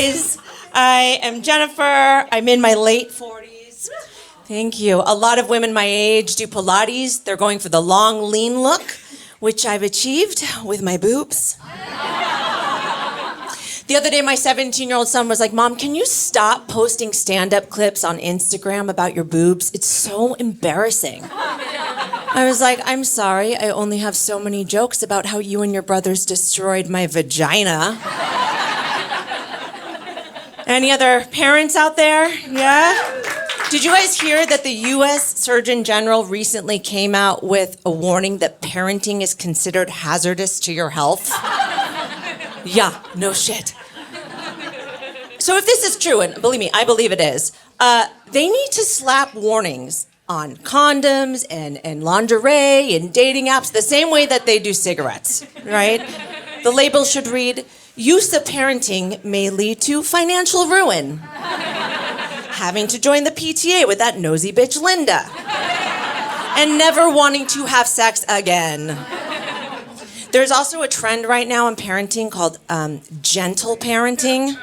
guys. I am Jennifer. I'm in my late 40s. Thank you. A lot of women my age do Pilates. They're going for the long, lean look, which I've achieved with my boobs. The other day, my 17-year-old son was like, Mom, can you stop posting stand-up clips on Instagram about your boobs? It's so embarrassing. I was like, I'm sorry, I only have so many jokes about how you and your brothers destroyed my vagina. Any other parents out there? Yeah? Did you guys hear that the U.S. Surgeon General recently came out with a warning that parenting is considered hazardous to your health? Yeah, no shit. So if this is true, and believe me, I believe it is, they need to slap warnings on condoms and lingerie and dating apps the same way that they do cigarettes, right? The label should read, use of parenting may lead to financial ruin. Having to join the PTA with that nosy bitch Linda. And never wanting to have sex again. There's also a trend right now in parenting called gentle parenting.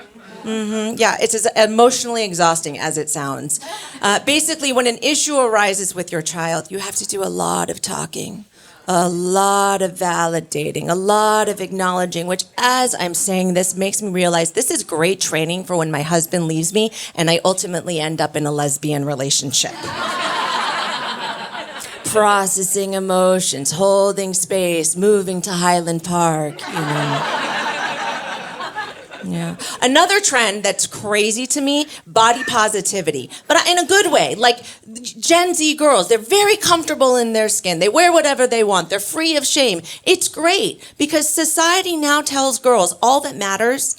Yeah, it's as emotionally exhausting as it sounds. Basically, when an issue arises with your child, you have to do a lot of talking, a lot of validating, a lot of acknowledging, which as I'm saying this makes me realize this is great training for when my husband leaves me and I ultimately end up in a lesbian relationship. Processing emotions, holding space, moving to Highland Park, you know. Yeah. Another trend that's crazy to me, body positivity, but in a good way. Like Gen Z girls, they're very comfortable in their skin. They wear whatever they want. They're free of shame. It's great because society now tells girls all that matters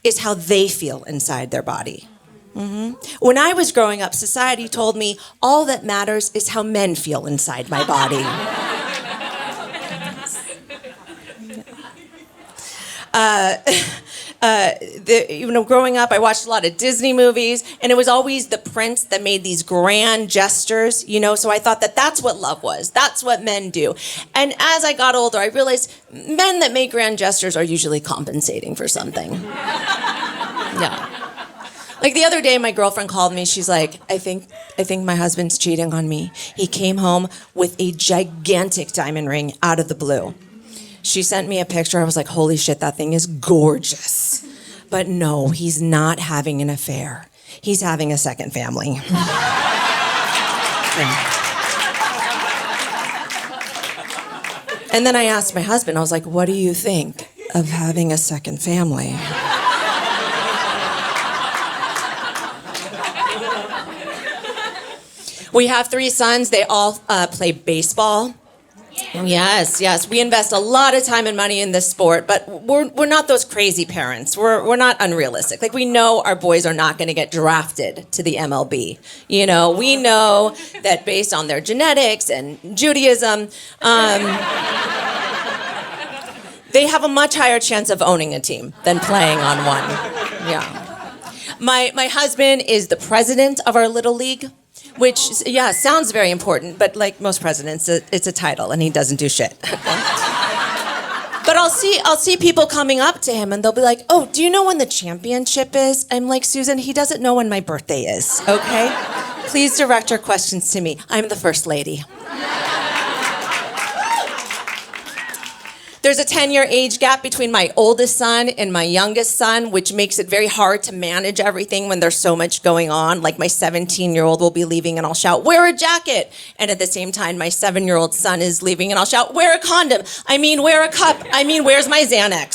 is how they feel inside their body. When I was growing up, society told me all that matters is how men feel inside my body. Growing up, I watched a lot of Disney movies, and it was always the prince that made these grand gestures, so I thought that that's what love was. That's what men do. And as I got older, I realized men that make grand gestures are usually compensating for something. Yeah. Like the other day, my girlfriend called me. She's like, I think my husband's cheating on me. He came home with a gigantic diamond ring out of the blue. She sent me a picture. I was like, holy shit, that thing is gorgeous. But no, he's not having an affair. He's having a second family. And then I asked my husband, I was like, what do you think of having a second family? We have 3 sons. They all play baseball. Yes. We invest a lot of time and money in this sport, but we're not those crazy parents. We're not unrealistic. Like, we know our boys are not going to get drafted to the MLB. We know that based on their genetics and Judaism, they have a much higher chance of owning a team than playing on one. Yeah. My husband is the president of our little league. Which, sounds very important, but like most presidents, it's a title, and he doesn't do shit. But I'll see people coming up to him, and they'll be like, oh, do you know when the championship is? I'm like, Susan, he doesn't know when my birthday is, okay? Please direct your questions to me. I'm the first lady. There's a 10-year age gap between my oldest son and my youngest son, which makes it very hard to manage everything when there's so much going on. Like, my 17-year-old will be leaving and I'll shout, wear a jacket. And at the same time, my 7-year-old son is leaving and I'll shout, wear a condom. I mean, wear a cup. I mean, where's my Xanax?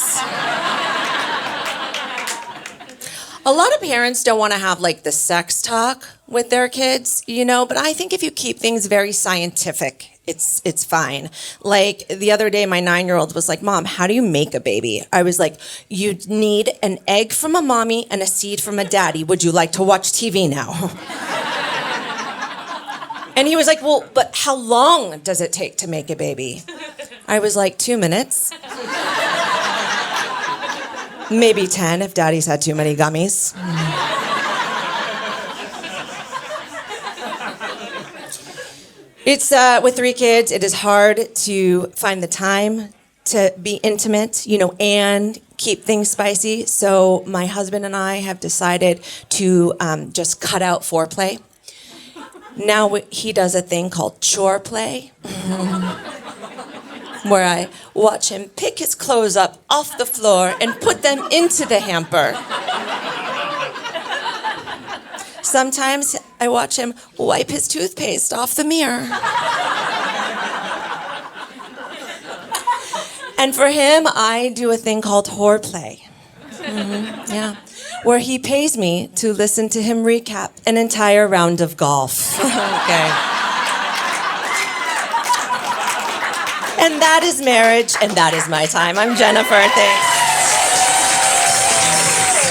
A lot of parents don't want to have like the sex talk with their kids, but I think if you keep things very scientific, it's fine. Like the other day, my 9-year-old was like, Mom, how do you make a baby? I was like, you need an egg from a mommy and a seed from a daddy. Would you like to watch TV now? And he was like, well, but how long does it take to make a baby? I was like, 2 minutes. Maybe 10 if daddy's had too many gummies. It's, with 3 kids, it is hard to find the time to be intimate, and keep things spicy. So my husband and I have decided to just cut out foreplay. Now he does a thing called chore play, where I watch him pick his clothes up off the floor and put them into the hamper. Sometimes I watch him wipe his toothpaste off the mirror. And for him, I do a thing called whoreplay. Yeah. Where he pays me to listen to him recap an entire round of golf. Okay. And that is marriage, and that is my time. I'm Jennifer. Thanks.